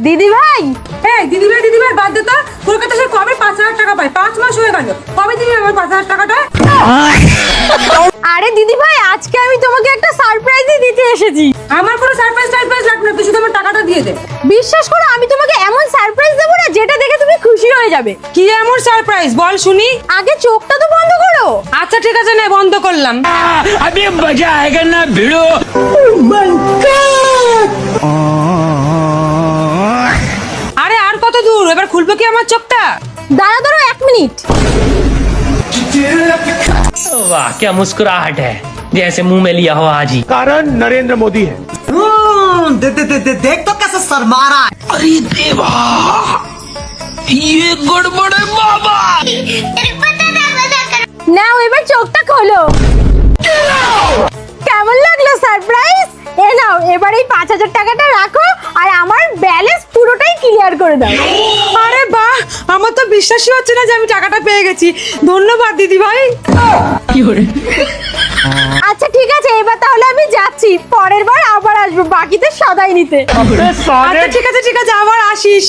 দিদি ভাই, দিদি ভাই বাদ দে তো। কলকাতা সে কবে 5,000 টাকা পায়? 5 মাস হয়ে গেল। কবে দিবি আমার 5,000 টাকাটা? আরে দিদি ভাই, আজকে আমি তোমাকে একটা সারপ্রাইজ দিতে এসেছি। আমার কোনো সারপ্রাইজ লাগবে না, তুই শুধু আমার টাকাটা দিয়ে দে। বিশ্বাস করো, আমি তোমাকে এমন সারপ্রাইজ দেবো না যেটা দেখে তুমি খুশি হয়ে যাবে। কি এমন সারপ্রাইজ বল শুনি? আগে চোখটা তো বন্ধ করো। আচ্ছা ঠিক আছে, নে বন্ধ করলাম। अभी मजा आएगा ना भिड़ो। আরে আর কত দূর? এবার খুলবো কি আমার চোখটা? দাঁড়া 1 মিনিট। वाह क्या मुस्कुराहट है, जैसे मुंह में लिया हो आज ही। कारण नरेंद्र मोदी है। देख तो कैसे शर्मा रहा है। अरे देवा, ये गड़बड़ है बाबा। নাও এবার চোখটা খোলো। কেমন লাগলো সারপ্রাইজ? এ নাও, এবার এই 5,000 টাকাটা রাখো আর আমার ব্যালেন্স পুরোটাই ক্লিয়ার করে দাও। আরে বাহ, আমার তো বিশ্বাসই হচ্ছে না যে আমি টাকাটা পেয়ে গেছি। ধন্যবাদ দিদি ভাই। আচ্ছা ঠিক আছে, এবার তাহলে আমি যাচ্ছি, পরের বার আবার আসবো বাকিতে সদাই নিতে। আচ্ছা ঠিক আছে, আবার আসিস।